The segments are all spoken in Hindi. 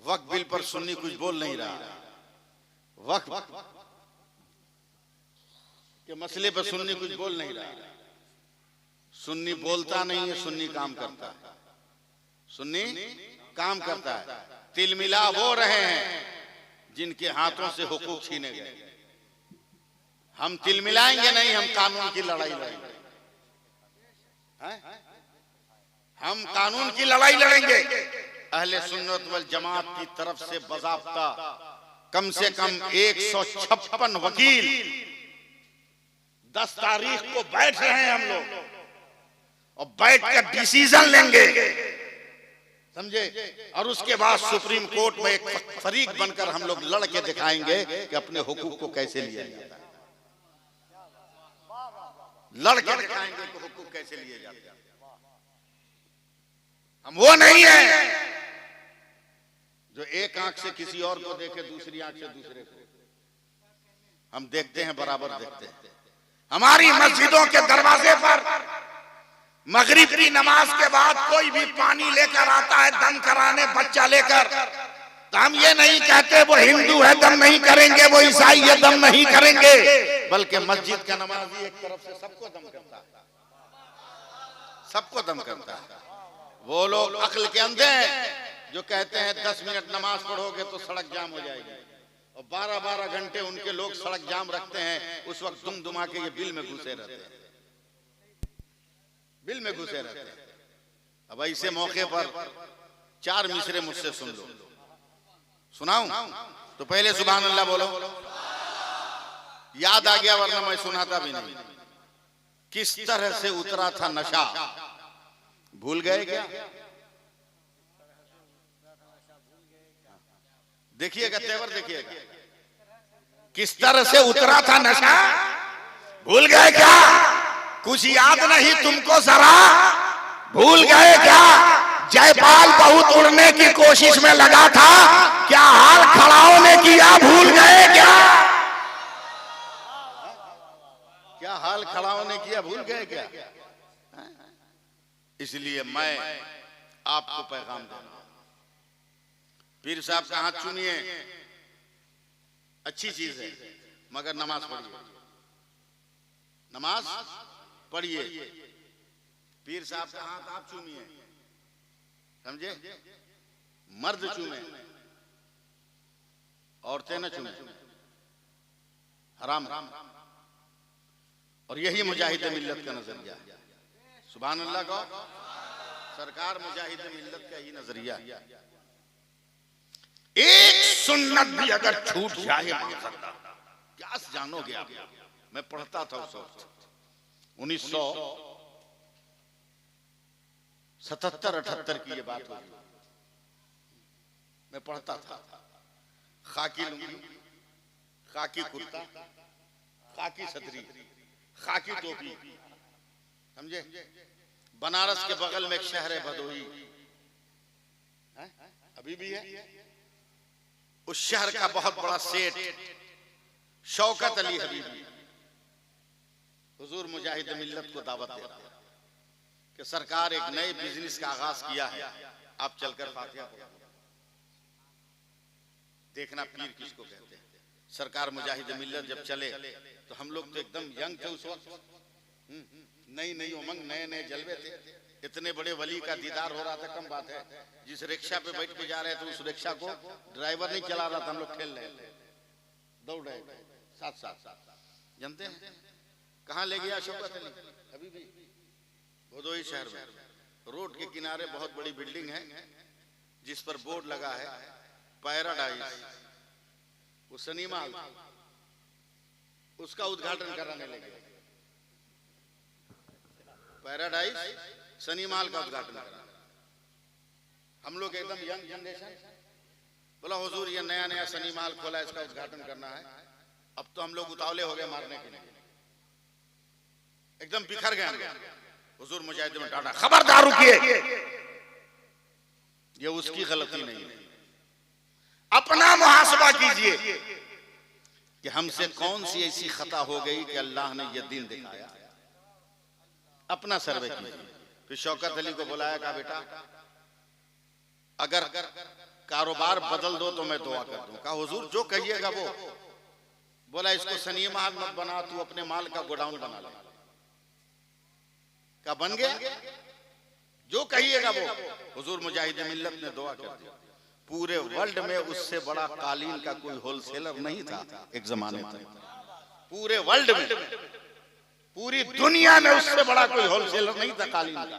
वक्फ बिल पर सुन्नी कुछ बोल नहीं रहा, वक्फ के मसले पर सुन्नी कुछ बोल नहीं रहा। सुन्नी बोलता नहीं है, सुन्नी काम करता है, सुन्नी काम करता है। तिलमिला वो रहे हैं जिनके हाथों से हुकूक छीने गए। हम तिलमिलाएंगे नहीं, हम कानून की लड़ाई लड़ेंगे। हम कानून की लड़ाई लड़ेंगे। अहले सुन्नत वल जमात की तरफ से बाज़ाब्ता कम से कम 156 वकील 10 तारीख को बैठ रहे हैं हम लोग, और बैठ कर डिसीजन लेंगे, समझे। और उसके बाद सुप्रीम कोर्ट में एक फरीक बनकर हम लोग लड़ के दिखाएंगे कि अपने हुकूक को कैसे लिया जाता है। लड़ के दिखाएंगे कि हुकूक कैसे लिए जाते हैं। हम वो नहीं है जो एक आंख से किसी और को देखे, दूसरी आंख से दूसरे को। हम देखते हैं, बराबर देखते हैं। हमारी मस्जिदों के दरवाजे पर मगरिब की नमाज के बाद कोई भी पानी लेकर आता है दम कराने, बच्चा लेकर, तो हम ये नहीं कहते वो हिंदू है दम नहीं करेंगे, वो ईसाई है दम नहीं करेंगे, बल्कि मस्जिद का नमाजी एक तरफ से सबको दम करता है, सबको दम करता है। वो लोग अक्ल के अंधे हैं जो कहते हैं 10 मिनट नमाज पढ़ोगे तो सड़क जाम हो जाएगी, और 12-12 घंटे उनके लोग सड़क जाम रखते हैं। उस वक्त दुम दुमा के ये बिल में घुसे रहते हैं, बिल में घुसे रहते हैं। अब ऐसे मौके पर 4 मिसरे मुझसे सुन लो। सुनाऊं तो पहले सुभान अल्लाह बोलो, याद आ गया, वरना मैं सुनाता भी नहीं। किस तरह से उतरा था नशा, भूल गए क्या? देखिएगा तेवर, देखिएगा। किस तरह से उतरा था नशा, भूल गए क्या? कुछ याद नहीं तुमको जरा, भूल गए क्या? जयपाल बहुत उड़ने की कोशिश में लगा था, क्या हाल खड़ाओं ने किया, भूल गए क्या? क्या हाल खड़ाओं ने किया, भूल गए क्या? इसलिए मैं आपको पैगाम दे रहा हूं, पीर साहब का हाथ चूमिए, अच्छी चीज है, मगर नमाज पढ़िए, नमाज पढ़िए। पीर साहब का हाथ आप चूमिए, समझे, मर्द चूमे, औरतें न चूमे, हराम। और यही मुजाहिद मिल्लत का नजरिया है। सुभान अल्लाह का सरकार मुजाहिद मिल्लत का ही नजरिया। एक सुन्नत भी अगर छूट जाए, क्या जानोगे आप? मैं पढ़ता था उस वक्त 1977-78 की ये बात होगी। मैं पढ़ता था, खाकी लुंगी, खाकी कुर्ता, खाकी छतरी, खाकी टोपी, समझे। बनारस के बगल में एक शहर है भदोही, अभी भी है। उस शहर का बहुत बड़ा सेठ शौकत अली हबीबी हुजूर मुजाहिद मिल्लत को दावत देता है कि सरकार एक नए बिजनेस का आगाज किया है, आप चलकर फातिहा पढ़ो। देखना पीर किसको कहते हैं। सरकार मुजाहिद मिल्लत जब चले तो हम लोग तो एकदम यंग थे उस वक्त, नई नई उमंग, नए नए जलवे थे। इतने बड़े वली का दीदार हो रहा था, कम बात है। जिस रिक्शा पे बैठ के जा रहे थे उस रिक्शा को ड्राइवर नहीं चला रहा था, हम लोग ठेल रहे थे, दौड़ रहे थे साथ साथ। जानते हैं कहाँ ले गया शौकत अली? अभी भी भदोही शहर में रोड के किनारे बहुत बड़ी बिल्डिंग है जिस पर बोर्ड लगा है पैराडाइज, वो सिनेमा, उसका उद्घाटन कराने लगे। पैराडाइज सिनेमा का उद्घाटन करा। हम लोग एकदम यंग जनरेशन बोला हुजूर ये नया नया सिनेमा खोला, इसका उद्घाटन करना है। अब तो हम लोग उतावले हो गए मारने के लिए, एकदम बिखर गए। हुजूर मुजाहिद में डांटा, खबरदार रुकिए, ये उसकी गलती नहीं है। अपना मुहासबा कीजिए कि हमसे कौन सी ऐसी खता हो गई कि अल्लाह ने यह दिन दिखाया। अपना सर्वे कीजिए। फिर शौकत अली को बुलाया, कहा बेटा अगर कारोबार बदल दो तो मैं दुआ कर दूं। कहा हुजूर जो कहिएगा वो। बोला इसको सनी महल मत बना, तू अपने माल का गोडाउन बना ले। का बन गया, जो कहिएगा वो। हुजूर मुजाहिद मिल्लत ने दुआ कर दी। पूरे वर्ल्ड में उससे बड़ा कालीन का कोई होलसेलर नहीं था एक जमाने तक। पूरे वर्ल्ड में, पूरी दुनिया में उससे बड़ा कोई होलसेलर नहीं था कालीन का।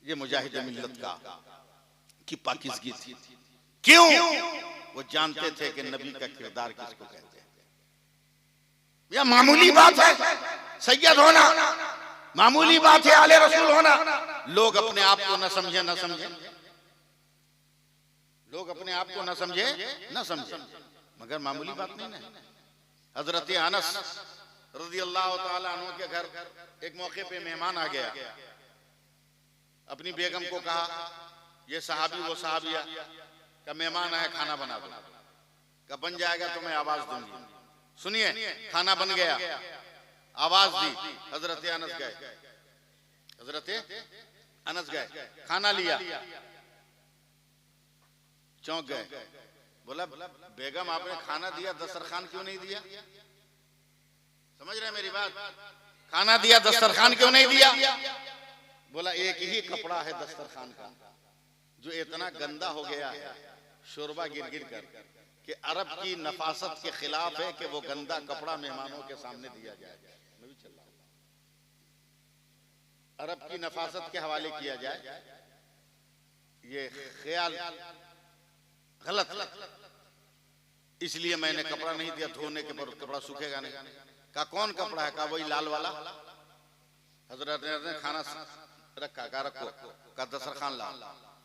ये मुजाहिद मिल्लत का की पाकिज़गी थी। क्यों? वो जानते थे कि नबी का किरदार किसको कहते हैं। यह मामूली बात है सैयद होना, मामूली बात है आले रसूल होना। लोग अपने आप को न समझे, न समझे, लोग अपने आप को न समझे, न समझे, मगर मामूली बात नहीं ना। हजरत अनस रज़ी अल्लाह ताला अन्हु के घर एक मौके पे मेहमान आ गया। अपनी बेगम को कहा, ये सहाबी वो सहाबिया का मेहमान है, खाना बना दो। का बन जाएगा तो मैं आवाज दूंगी। सुनिए, खाना बन गया, आवाज दी, हजरत अनस गए, हजरत अनस गए, खाना लिया, चौंक गए। बोला बेगम आपने खाना दिया, दस्तरखान क्यों नहीं दिया? समझ रहे मेरी बात? खाना दिया, दस्तरखान क्यों नहीं दिया? बोला एक ही कपड़ा है दस्तरखान का जो इतना गंदा हो गया है शोरबा गिर गिर कर कि अरब की नफासत के खिलाफ है कि वो गंदा कपड़ा मेहमानों के सामने दिया जाए। मैं भी चल रहा हूं, अरब की नफासत के हवाले किया जाए, ये ख्याल गलत। इसलिए मैंने कपड़ा नहीं दिया, धोने के बाद कपड़ा सूखेगा नहीं। का कौन कपड़ा है? का वही लाल वाला। हजरत ने खाना रखा, का रखो, का दस्तरखान ला,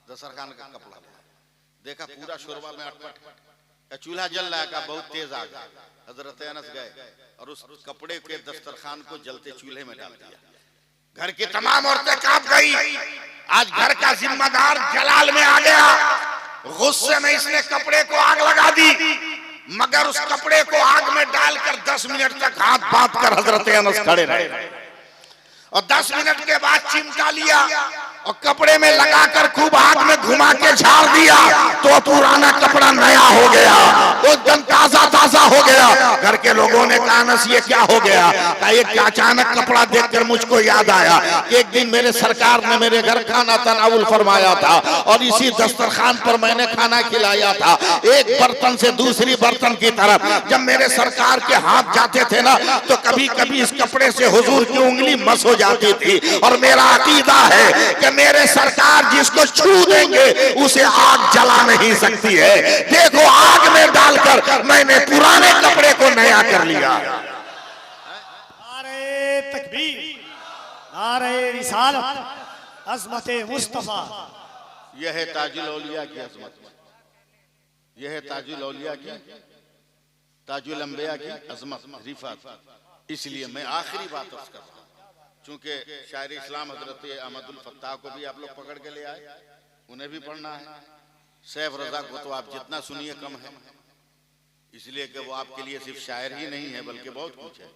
दस्तरखान का कपड़ा ला। देखा पूरा शोरबा में अटपट, चूल्हा जल रहा है, का बहुत तेज आ गया। हजरत अनस गए और उस कपड़े के दस्तरखान को जलते चूल्हे में डाल दिया। घर की तमाम औरतें कांप गई। आज घर का जिम्मेदार जलाल में आ गया। गुस्से में इसने कपड़े को आग लगा दी, मगर उस कपड़े को आग में डालकर 10 मिनट तक हाथ बांध कर हजरत अनस खड़े रहे और 10 मिनट के बाद चिमटा लिया और कपड़े में लगाकर खूब आग में घुमा के झाड़ दिया तो पुराना कपड़ा नया हो गया, वो एकदम ताजा ताजा हो गया। घर के लोगों ने कहा अनस ये क्या हो गया? कहा एक अचानक कपड़ा देखकर मुझको याद आया कि एक दिन मेरे सरकार ने मेरे घर खाना तनावुल फरमाया था और इसी दस्तरखान पर मैंने खाना खिलाया था। एक बर्तन से दूसरी बर्तन की तरफ जब मेरे सरकार के हाथ जाते थे ना तो कभी कभी इस कपड़े से हुजूर की उंगली मस हो जाती थी। और मेरा अकीदा है कि मेरे सरकार जिसको छू देंगे उसे आग जला नहीं सकती है। देखो आग में डालकर मैंने पुराने कपड़े को नया कर लिया। नारे तकबीर, नारे रिसालत, अज़मत मुस्तफा। यह है ताजुल औलिया की अजमत, यह है ताजुल औलिया की, ताजुल अंबिया की अजमत रिफत। इसलिए मैं आखिरी बात अर्ज करता हूं, चूंकि शायर इस्लाम हजरत अहमदुल फत्ताह को भी आप लोग पकड़ के ले आए, उन्हें भी पढ़ना है। सैफ रजा को तो आप जितना सुनिए कम है, इसलिए कि वो आपके लिए सिर्फ शायर ही नहीं है बल्कि बहुत कुछ है।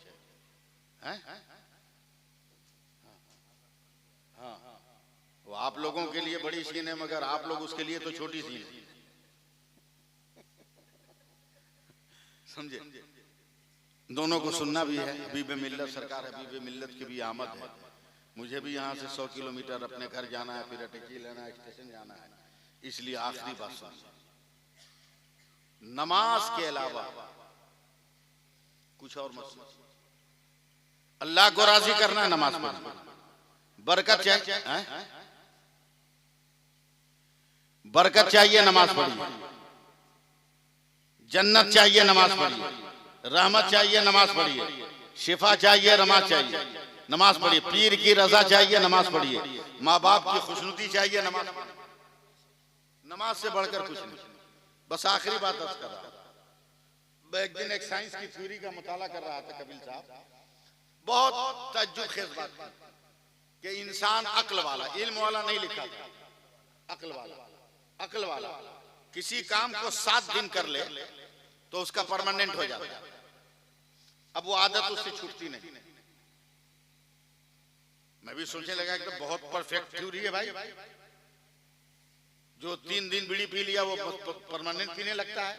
हाँ, वो आप लोगों के लिए बड़ी सीन है मगर आप लोग उसके लिए तो छोटी सीन है। समझे? दोनों को सुनना भी है। हबीब मिल्लत सरकार हबीब मिल्लत की भी आमद है। मुझे भी यहाँ से 100 किलोमीटर अपने घर जाना है, फिर अटैची लेना है, स्टेशन जाना है। इसलिए आखिरी बात सुन, नमाज के अलावा कुछ और मत। अल्लाह को राजी करना है, नमाज पढ़ना, बरकत चाहिए, बरकत चाहिए, नमाज पढ़िए। जन्नत चाहिए, नमाज पढ़िए। रहमत चाहिए, नमाज पढ़िए। शिफा चाहिए, नमाज चाहिए, नमाज पढ़िए। पीर की रजा चाहिए, नमाज पढ़िए। माँ बाप की खुशनुदी चाहिए, नमाज पढ़िए। नमाज से बढ़कर कुछ नहीं। बस आखिरी बात अर्ज कर रहा था। मैं एक दिन एक साइंस की थ्योरी का मुताला कर रहा था, कबीर साहब, बहुत तज्जुब खेज बात थी कि इंसान अक्ल वाला, इल्म वाला नहीं लिखा था, अक्ल वाला, अक्ल वाला किसी काम को 7 दिन कर ले तो उसका परमानेंट हो जाता है। अब वो आदत उससे छूटती नहीं। मैं भी सोचने लगा कि तो बहुत परफेक्ट थ्योरी है भाई, जो 3 दिन बीड़ी पी लिया वो परमानेंट पीने लगता है,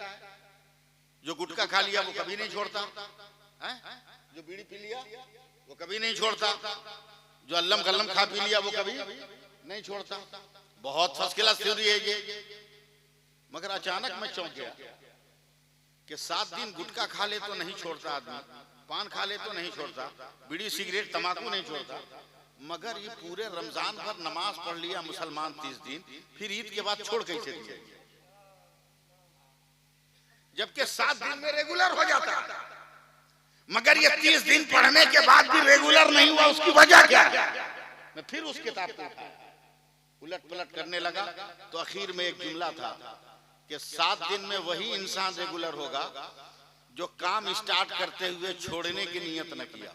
जो गुटखा खा लिया वो कभी नहीं छोड़ता है, जो बीड़ी पी लिया वो कभी नहीं छोड़ता, जो अल्लम कल्लम खा पी लिया वो कभी नहीं छोड़ता। बहुत फर्स्ट क्लास थ्योरी है ये। मगर अचानक मैं चौंक गया कि 7 दिन गुटखा खा ले तो नहीं छोड़ता आदमी, पान खा ले तो नहीं छोड़ता, बीड़ी सिगरेट तंबाकू नहीं छोड़ता, मगर ये पूरे रमजान भर नमाज पढ़ लिया मुसलमान 30 दिन, फिर ईद के बाद छोड़ कैसे दिया? जबकि 7 दिन में रेगुलर हो जाता, मगर ये 30 दिन पढ़ने के बाद भी रेगुलर नहीं हुआ, उसकी वजह क्या है? मैं फिर उस किताब को उलट पलट करने लगा तो आखिर में एक जुमला था कि 7 दिन में वही इंसान रेगुलर होगा जो काम स्टार्ट करते हुए छोड़ने की नियत न किया।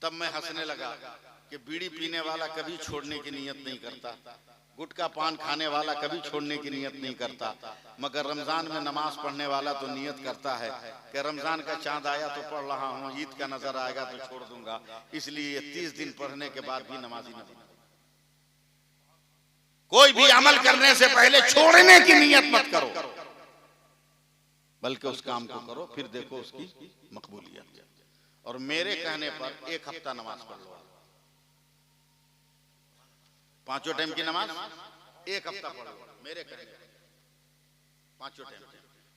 तब मैं हंसने लगा कि बीड़ी पीने वाला कभी छोड़ने की नियत नहीं करता, गुटखा पान खाने वाला कभी छोड़ने की नियत नहीं करता, मगर रमजान में नमाज पढ़ने वाला तो नियत करता है कि रमजान का चांद आया तो पढ़ रहा हूँ, ईद का नजर आएगा तो छोड़ दूंगा, इसलिए 30 दिन पढ़ने के बाद भी नमाजी न बने। कोई भी अमल करने से पहले छोड़ने की नियत मत करो, बल्कि उस काम को करो, फिर देखो उसकी मकबूलियत। और मेरे कहने पर 1 हफ्ता नमाज पढ़ लो, 5 टाइम की नमाज 1 हफ्ता पढ़ लो, मेरे कहने पर 5 टाइम।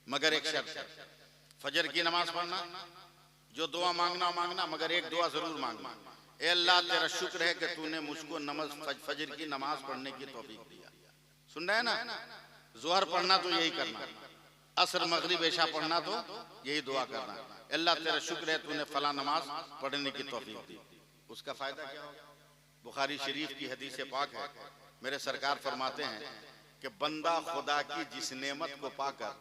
मगर एक शर्त है, फजर की नमाज पढ़ना, जो दुआ मांगना, मगर एक दुआ जरूर मांगना, ए अल्लाह तेरा शुक्र है कि तूने मुझको फजर की नमाज पढ़ने की तौफीक दिया। सुन रहे हैं ना? जोहर पढ़ना तो यही करना, असर मगरिब इशा पढ़ना तो यही दुआ करना, अल्लाह तेरा शुक्र है तूने फला नमाज पढ़ने की तौफीक दी। उसका फायदा क्या होगा? बुखारी शरीफ की हदीस पाक है, मेरे सरकार फरमाते हैं कि बंदा खुदा की जिस नेमत को पाकर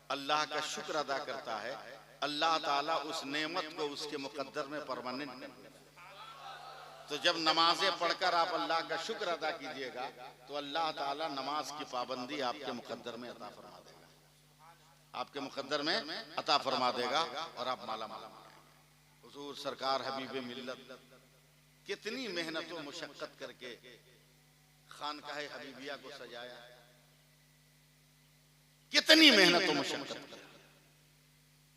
अल्लाह का शुक्र अदा करता है, अल्लाह ताला उस नेमत को उसके मुकद्दर में परमानेंट कर देता है। तो जब नमाजें पढ़कर आप अल्लाह का शुक्र अदा कीजिएगा तो अल्लाह ताला नमाज की पाबंदी आपके मुकद्दर में अता फरमा देगा, आपके मुकद्दर में अता फरमा देगा और आप माला माला बनाएंगे। हुजूर सरकार हबीबे मिल्लत कितनी मेहनत और मुशक्कत करके खानकाह हबीबिया को सजाया, कितनी मेहनत और मुशक्कत,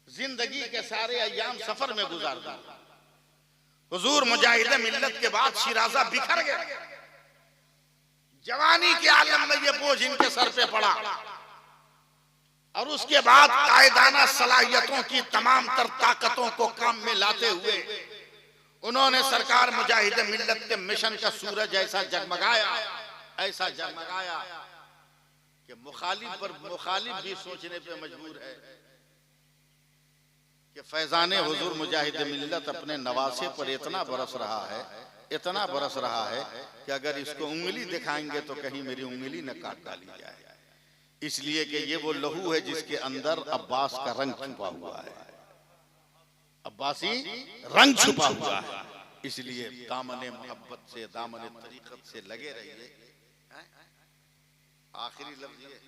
जिंदगी के सारे अय्याम सफर में गुजार दिए। हुजूर मुजाहिद मिल्लत के बाद शिराजा बिखर गया, जवानी के आलम में ये बोझ इनके सर पे पड़ा, और उसके बाद कायदाना सलाहियतों की तमाम तर ताकतों को काम में लाते हुए उन्होंने सरकार मुजाहिद मिल्लत के मिशन का सूरज ऐसा जगमगाया कि मुखालिफ भी सोचने पे मजबूर है कि फैजाने हुजूर मुजाहिद मिल्लत अपने नवासे पर इतना बरस रहा है कि अगर इसको उंगली दिखाएंगे तो कहीं मेरी उंगली न काट डाली जाए, इसलिए कि ये वो लहू है जिसके अंदर अब्बास का रंग छुपा हुआ है, अब्बासी रंग छुपा हुआ है। इसलिए दामने मोहब्बत से, दामने तरीकत से लगे रहिए। आखिरी लफ्ज ये,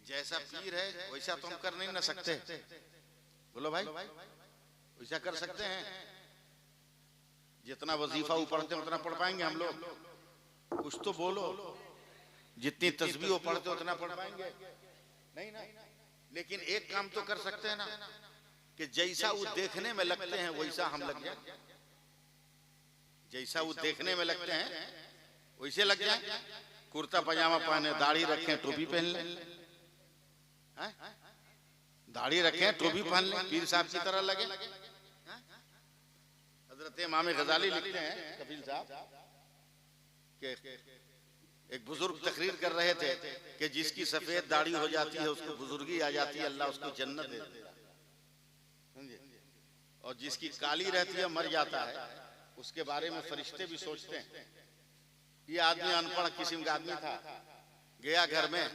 जैसा पीर है वैसा तो हम कर नहीं ना सकते, बोलो भाई, वैसा कर सकते हैं? जितना वजीफा पढ़ते हैं उतना पढ़ पाएंगे हम लोग? कुछ तो बोलो। जितनी तस्बीह पढ़ते उतना पढ़ पाएंगे? नहीं ना। लेकिन एक काम तो कर सकते हैं ना कि जैसा वो देखने में लगते हैं वैसा हम लग जाए, जैसा वो देखने में लगते हैं वैसे लग जाए। कुर्ता पजामा पहने, दाढ़ी रखें, टोपी पहन लें, दाढ़ी रखें, टोपी पहन लें, पीर साहब की तरह लगे। हजरत इमाम गजाली लिखते हैं, कफील साहब, कि एक बुजुर्ग तकरीर कर रहे थे कि जिसकी सफेद दाढ़ी हो जाती है उसको बुजुर्गी आ जाती है, अल्लाह उसको जन्नत दे देता है, और जिसकी काली रहती है मर जाता है, उसके बारे में फरिश्ते भी सोचते हैं। ये आदमी अनपढ़ किस्म का आदमी था, गया घर में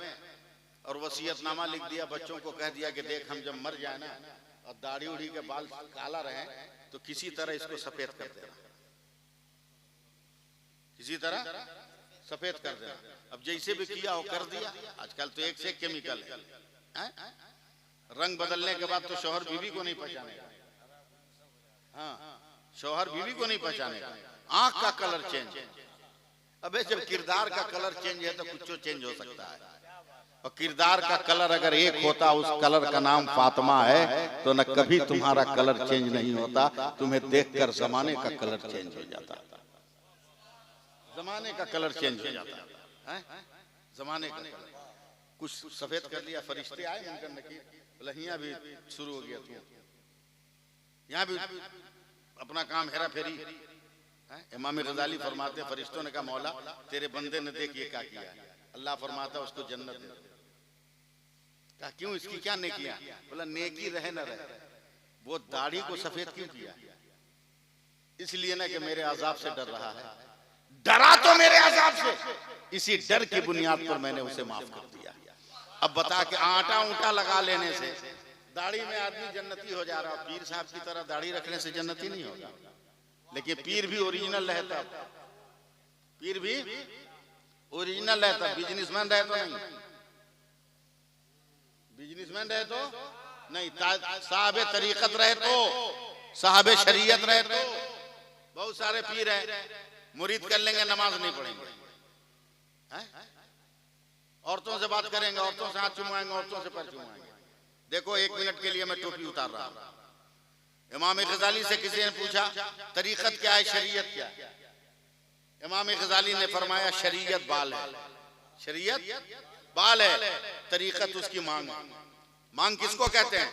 और वसीयतनामा लिख दिया, बच्चों को कह दिया कि देख हम जब मर जाए ना और दाढ़ी उड़ी के बाल काला रहे तो किसी तरह इसको सफेद कर देना, किसी तरह सफेद कर देना। अब जैसे भी किया हो कर दिया। आजकल तो एक से एक केमिकल है। रंग बदलने के बाद तो शौहर बीवी को नहीं पहचानेगा, हाँ, शौहर बीवी को नहीं पहचानेगा। आंख का कलर चेंज, अबे जब किरदार का कलर चेंज है तो कुछ चेंज हो सकता है, और किरदार का कलर अगर एक होता, उस कलर का नाम फातिमा है, तो न कभी तुम्हारा कलर चेंज नहीं होता, तुम्हें देखकर जमाने का कलर चेंज हो जाता, जमाने का कलर चेंज हो जाता है, जमाने का कलर। कुछ सफेद कर लिया, फरिश्ते आए उनका नकीर, बोला यहाँ भी शुरू हो गया, तू यहाँ भी अपना काम हेरा फेरी। इमाम गजाली फरमाते, फरिश्तों ने कहा मौला तेरे बंदे ने देखिए क्या किया, अल्लाह फरमाता उसको जन्नत दे। कहा क्यों, इसकी क्या नेकियां? बोला नेकी रहे न रहे, वो दाढ़ी को सफेद क्यों किया? इसलिए ना कि मेरे अजाब से डर रहा है, डरा तो मेरे अजाब से, इसी डर की बुनियाद पर मैंने उसे माफ कर दिया। अब बता के आटा ऊंटा लगा लेने से दाढ़ी में आदमी जन्नती हो जा रहा है, पीर साहब की तरह दाढ़ी रखने से जन्नती नहीं होगा। लेकिन पीर भी ओरिजिनल रहता, पीर भी ओरिजिनल रहता, बिजनेसमैन रहे तो नहीं, बिजनेसमैन रहे तो नहीं, साहब तरीकत रहे तो, साहब शरीयत रहे तो। बहुत सारे पीर है मुरीद कर लेंगे, नमाज नहीं पढ़ेंगे, औरतों से बात करेंगे, औरतों से हाथ चुमाएंगे, औरतों से पैर चुमाएंगे। देखो 1 मिनट के लिए मैं टोपी उतार रहा हूं। इमाम गजाली से किसी ने पूछा तरीकत क्या है, शरीयत क्या है? इमाम गजाली ने फरमाया शरीयत बाल है, शरीयत बाल है, तरीकत उसकी मांग है। मांग किसको कहते हैं?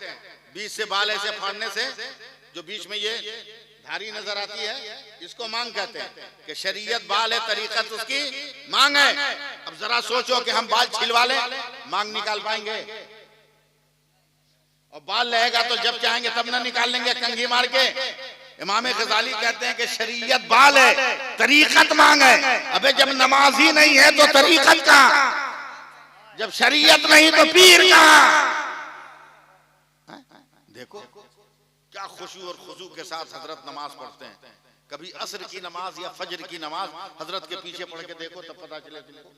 बीच से बाल ऐसे फाड़ने से जो बीच में ये धारी नजर आती है, इसको मांग कहते हैं। कि शरीयत बाल है, तरीकत उसकी मांग है। अब जरा सोचो कि हम बाल छिलवा लें, मांग निकाल पाएंगे? और बाल रहेगा तो जब चाहेंगे तब ना निकाल लेंगे कंघी मार के। इमाम गजाली कहते हैं कि शरीयत बाल है, तरीकत मांग है। अबे जब नमाज ही नहीं है तो तरीकत कहां? जब शरीयत नहीं तो पीर कहां? देखो क्या खुशू और खुशू के साथ हजरत नमाज पढ़ते हैं। कभी असर की नमाज या फजर की नमाज हजरत के पीछे पढ़ के देखो, तब पता चले तुमको।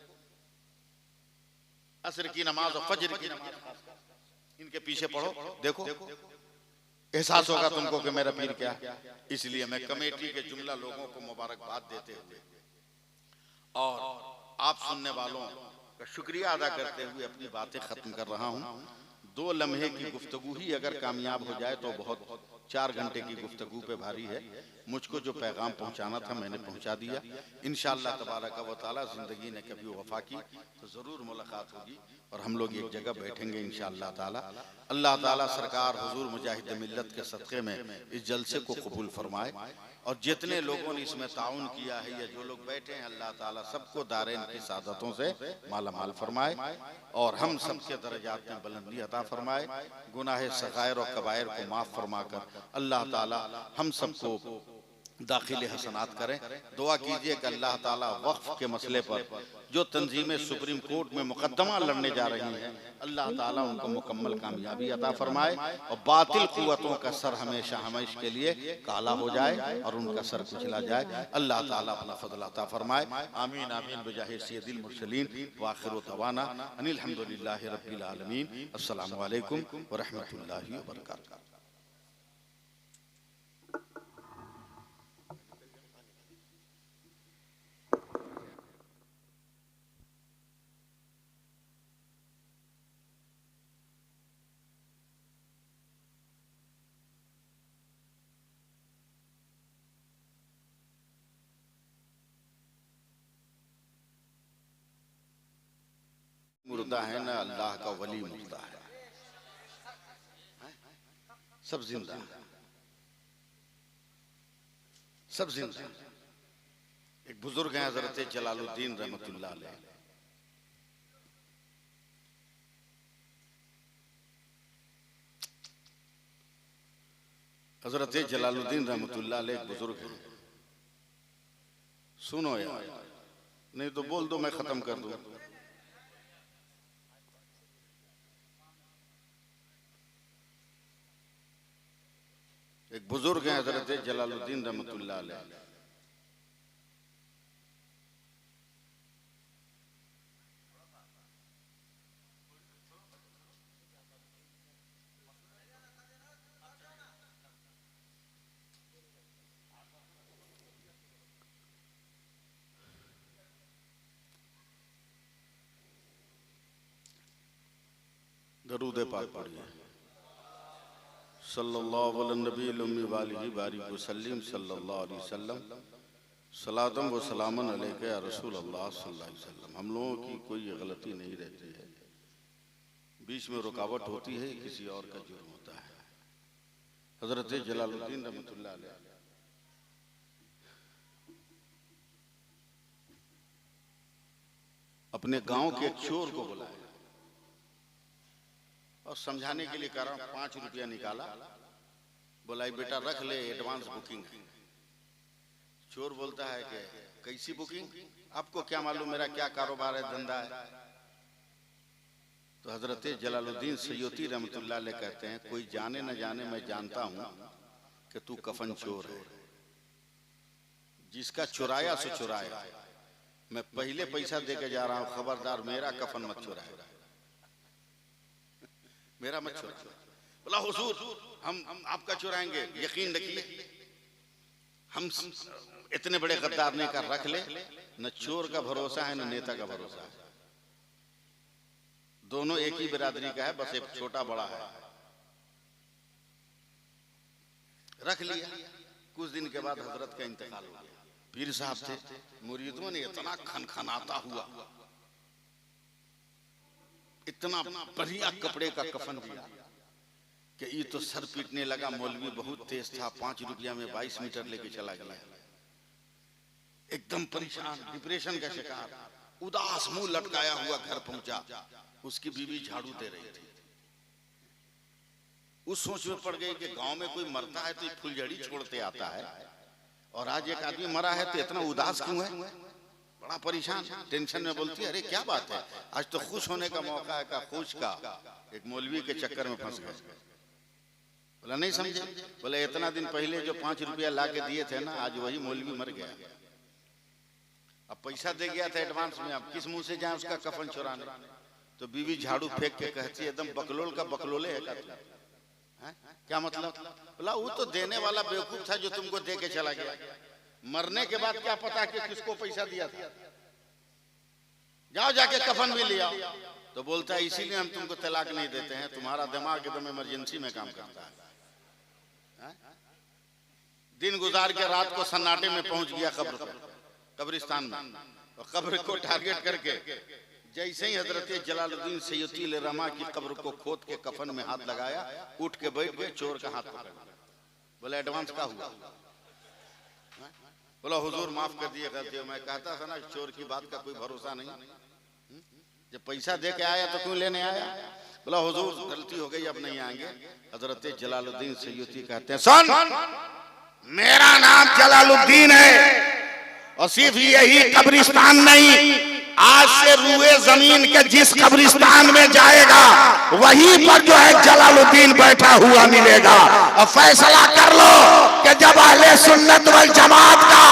असर की नमाज और फजर की नमाज इनके पीछे पढ़ो, देखो एहसास होगा तुमको कि मेरा पीर क्या। इसलिए मैं कमेटी के जुमला लोगों को मुबारकबाद देते हुए और आप सुनने वालों का शुक्रिया अदा करते हुए अपनी बातें खत्म कर रहा हूं। 2 लम्हे की गुफ्तगू ही अगर कामयाब हो जाए तो बहुत, 4 घंटे की गुफ्तगू पे भारी है। मुझको जो पैगाम पहुंचाना था मैंने पहुंचा दिया। इंशाअल्लाह तबारक व तआला जिंदगी ने कभी वफा की तो जरूर मुलाकात होगी और हम लोग एक जगह बैठेंगे इंशाअल्लाह ताला। अल्लाह ताला सरकार हुजूर मुजाहिद मिल्लत के सदक़े में इस जलसे को कबूल फरमाए और जितने लोगों ने इसमें ताउन किया है या जो लोग बैठे हैं, अल्लाह ताला सबको दारैन की सादतों से माला माल फरमाए और हम सबके दर्जात में बुलंदी अता फरमाए। गुनाह सगायर और कबायर को माफ फरमा कर अल्लाह ताला हम सबको दाखिल हसनात करें। दुआ कीजिए कि अल्लाह ताला वक्फ के मसले पर जो तंजीमें सुप्रीम कोर्ट में मुकदमा लड़ने जा रही हैं, अल्लाह ताला उनको मुकम्मल कामयाबी अता फरमाए और बातिल कुव्वतों का सर हमेशा हमेश के लिए काला हो जाए और उनका सर कुचला जाए। अल्लाह ताला अपना फजल अता फरमाए। आमीन आमीन बिजाहि सय्यदिल मुरसलीन व आखिरु दवाना अनिल हम्दुलिल्लाहि रब्बिल आलमीन। अस्सलामु अलैकुम व रहमतुल्लाहि व बरकातहू। मुर्दा है ना अल्लाह का वली मुर्दा है, सब जिंदा है, सब जिंदा। एक बुजुर्ग हैं हजरत जलालुद्दीन रहमतुल्लाह अलैह, हजरत जलालुद्दीन रहमतुल्लाह अलैह एक बुजुर्ग हैं। सुनो यार, नहीं तो बोल दो मैं खत्म कर दूं। एक बुजुर्ग हैं हजरत जलालुद्दीन रहमतुल्लाह अलैह, दरूद पाक पढ़िए। सल्लल्लाहु अलैहि नबील उम्मी वालिही बारिक वसल्लम सल्लल्लाहु अलैहि वसल्लम सलातम व सलामन अलैका या रसूल अल्लाह सल्लल्लाहु अलैहि वसल्लम। हम लोगों की कोई गलती नहीं रहती है, बीच में रुकावट होती है, किसी और का जुर्म होता है। हजरत जलालुद्दीन रहमतुल्लाह अलैह अपने गांव के एक चोर को बुलाया और समझाने के लिए कहा, 5 रुपया निकाला, बोला बेटा रख ले, एडवांस बुकिंग है। चोर बोलता है कि कैसी बुकिंग, आपको क्या मालूम मेरा क्या कारोबार है, धंधा है। तो हजरत जलालुद्दीन सैय्यदी रहमतुल्लाह अलैह कहते हैं, कोई जाने न जाने मैं जानता हूं कि तू कफन चोर है, जिसका चुराया सो चुराया, मैं पहले पैसा देके जा रहा हूं, खबरदार मेरा कफन मत चुराए, मेरा मत चुराए। बोला हुजूर हम आपका चुराएंगे, यकीन रखिए हम इतने बड़े गद्दार नहीं कर, रख ले, न चोर का भरोसा है न नेता का भरोसा है, दोनों एक ही बिरादरी का है, बस एक छोटा बड़ा है। रख लिया। कुछ दिन के बाद हजरत का इंतकाल हो गया। पीर साहब थे, मुरीदों ने इतना खनखनाता हुआ, इतना बढ़िया कपड़े का कफन दिया कि ये तो सर पीटने लगा। मौलवी बहुत तेज था, 5 रुपया में 22 मीटर लेके चला गया, एकदम परेशान, डिप्रेशन का शिकार, उदास, मुंह लटकाया हुआ घर पहुंचा। उसकी बीवी झाड़ू दे रही थी। उस सोच में पड़ गई कि गांव में कोई मरता है तो फुलझड़ी छोड़ते आता है, और आज एक आदमी मरा है तो इतना उदास क्यों है, बड़ा परेशान, टेंशन में। बोलती है अरे क्या बात है, आज तो खुश होने का मौका है। का खुश का, एक मौलवी के चक्कर में फंस गए। बोला नहीं समझे। बोले इतना दिन पहले जो 5 रुपया ला के दिए थे ना, आज वही मौलवी मर गया। अब पैसा दे गया था एडवांस में, अब किस मुंह से जाए उसका कफन चुराने। तो बीवी झाड़ू फेंक के कहती है, एकदम बकलोल का बकलोले है का तू, क्या मतलब। बोला वो तो देने वाला बेवकूफ था जो तुमको दे के चला गया, मरने के बाद क्या पता कि किसको पैसा दिया था, जाओ जाके कफन भी लिया। तो बोलता है इसीलिए हम तुमको तलाक नहीं देते हैं, तुम्हारा दिमाग एकदम इमरजेंसी में काम करता है। दिन गुजार के रात को सन्नाटे में पहुंच गया कब्र पर, कब्रिस्तान में, और कब्र को टारगेट करके जैसे ही हजरत जलालुद्दीन सैय्यदी रहमा की कब्र को खोद के कफन में हाथ लगाया, उठ के बैठ गए, चोर का हाथ पकड़ लिया। बोला एडवांस का हुआ। बोला हुजूर माफ कर दिए गलती, मैं कहता था ना चोर की बात का कोई भरोसा नहीं, जब पैसा दे के आया तो क्यों लेने आया। बोला हुजूर गलती हो गई, अब नहीं आएंगे। हजरत जलालुद्दीन सैय्यदी कहते हैं, सुन मेरा नाम जलालुद्दीन है, और सिर्फ यही कब्रिस्तान नहीं, आज से रूए जमीन के जिस कब्रिस्तान में जाएगा वहीं पर जो है जलालुद्दीन बैठा हुआ मिलेगा। और फैसला कर लो कि जब अहले सुन्नत वल जमात का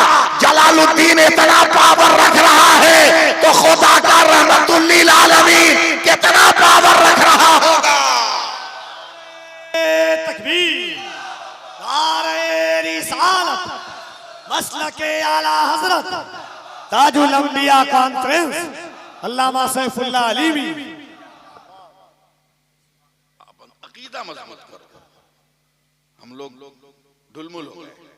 जलालुद्दीन इतना पावर रख रहा है तो खुदा का रहमतुल्लिल आलमीन कितना पावर रख रहा होगा। तकबीर, नारे रिसालत, मसलके आला हजरत ताजुल अंबिया कॉन्फ्रेंस अल्लामा सैफुल्लाह अलीवी। अकीदा मजबूत करो, हम लोग ढुलमुल हो गए।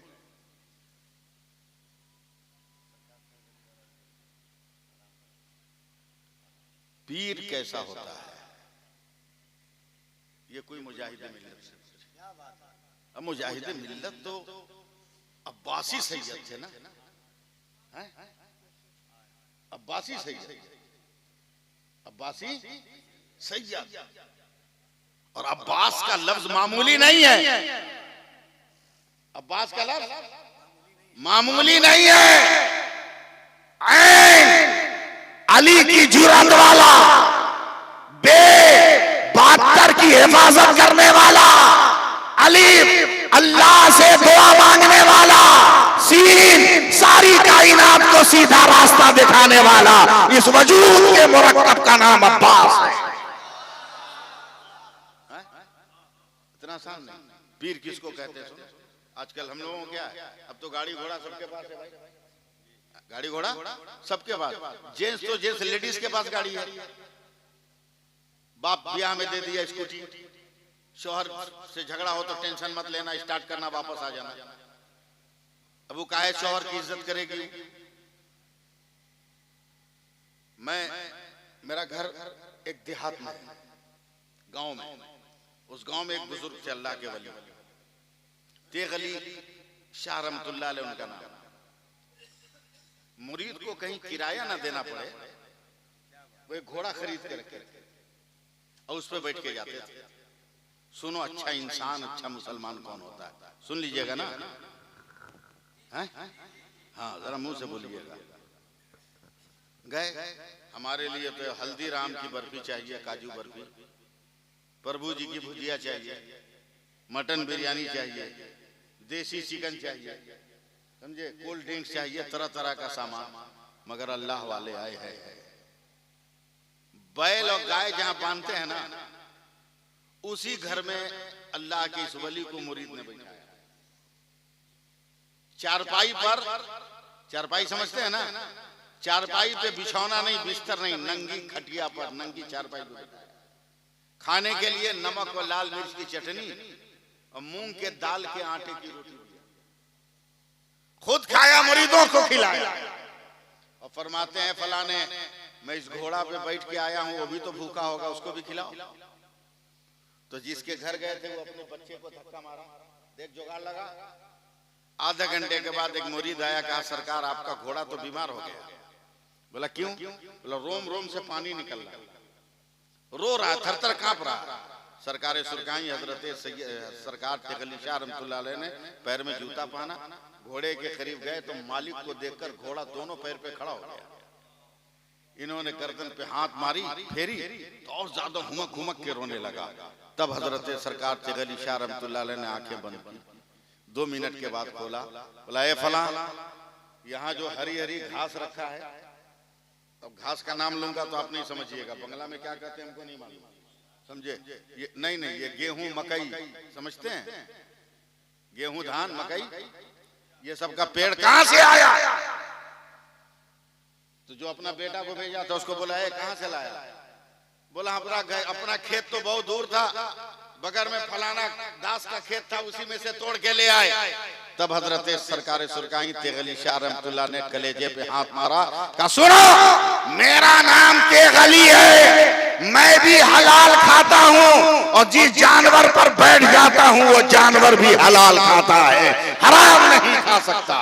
पीर कैसा होता है, ये कोई मुजाहिद मिल्लत से। अब मुजाहिद मिल्लत तो अब्बासी सैयद थे ना, अब्बासी सैयद, अब्बासी सैयद, और अब्बास का लफ्ज मामूली नहीं है, अब्बास का लफ्ज मामूली नहीं है। अली की जुरात वाला, बे-72 की हिफाजत करने वाला, अली अल्लाह से दुआ मांगने वाला, सीन सारी कायनात को सीधा रास्ता दिखाने वाला, इस वजूद के मुरक्कब का नाम अब्बास है। इतना आसान नहीं। पीर किसको कहते हैं? आजकल हम लोगों को क्या है, अब तो गाड़ी घोड़ा सबके पास है भाई, गाड़ी घोड़ा सबके पास, जेंट्स तो जेंट्स, लेडीज के पास गाड़ी है, बाप ब्याह में दे दिया स्कूटी, शौहर से झगड़ा हो तो टेंशन मत लेना, स्टार्ट करना, वापस आ जाना। अब वो काहे शौहर की इज्जत करेगी। मेरा घर एक देहात में, गांव में, उस गांव में एक बुजुर्ग थे अल्लाह के वली, तेग अली शाह रहमतुल्लाह अलैह उनका नाम। मुरीद को कहीं किराया ना देना पड़े, वो एक घोड़ा खरीद के रखे और उस पर बैठ के जाते थे। सुनो, अच्छा इंसान, अच्छा मुसलमान कौन होता है, सुन लीजिएगा ना, हैं? हाँ, जरा मुंह से बोलिएगा। गए, हमारे लिए तो हल्दीराम की बर्फी चाहिए, काजू बर्फी, प्रभु जी की भुजिया चाहिए, मटन बिरयानी चाहिए, देसी चिकन चाहिए, समझे, कोल्ड ड्रिंक्स चाहिए, तरह तरह का सामान। मगर अल्लाह वाले आए हैं, बैल और गाय जहां बांधते हैं ना, उसी घर में अल्लाह के इस वली को मुरीद ने बैठाया। चारपाई पर, चारपाई समझते हैं ना, चारपाई पे बिछौना नहीं, बिस्तर नहीं, नंगी खटिया पर, नंगी चारपाई पे बैठाया। खाने के लिए नमक और लाल मिर्च की चटनी और मूंग के दाल के आटे की रोटी, खुद खाया, मुरीदों को खिलाया। और फरमाते हैं फलाने, मैं इस घोड़ा पे बैठ के आया हूं, वो भी तो भूखा होगा, उसको भी खिलाओ। तो जिसके घर गए थे वो अपने बच्चे को धक्का मारा, देख जुगाड़ लगा। आधे घंटे के बाद एक मुरीद आया, कहा सरकार आपका घोड़ा तो बीमार हो गया। बोला क्यों? बोला रोम रोम से पानी निकल रहा, रो रहा, थर-थर कांप रहा। सरकार सुरकाई हजरत सरकार तेग अली शाह रहमतुल्लाह अलैह ने पैर में जूता पहना, घोड़े के करीब गए तो मालिक को देखकर घोड़ा दोनों पैर पे खड़ा हो गया। इन्होंने गर्दन पे हाथ मारी, फेरी तो और ज्यादा हुमक हुमक के रोने लगा। तब हजरत सरकार तेग अली शाह रहमतुल्लाह अलैह ने आंखें बंद की, 2 मिनट के बाद खोला। बोला ए फला, यहाँ जो हरी हरी घास रखा है, अब घास का नाम लूंगा तो आप नहीं समझिएगा, बंगला में क्या कहते हैं हमको नहीं मालूम, समझे? ये नहीं, ये गेहूं मकई समझते हैं, गेहूं धान मकई, ये सब का पेड़ कहां से आया? तो जो अपना बेटा को भेजा था उसको बोला है कहां से लाया? बोला अपना खेत तो बहुत दूर था, बगल में फलाना दास का खेत था, उसी में से तोड़ के ले आए। तब हजरत सरकार सुरकाई तेग अली शाह रहमतुल्लाह ने कलेजे पे हाथ मारा, कहा सुनो, मेरा नाम तेग अली है, मैं भी हलाल खाता हूँ और जिस जानवर पर बैठ जाता हूँ वो जानवर भी हलाल खाता है, हराम नहीं खा सकता।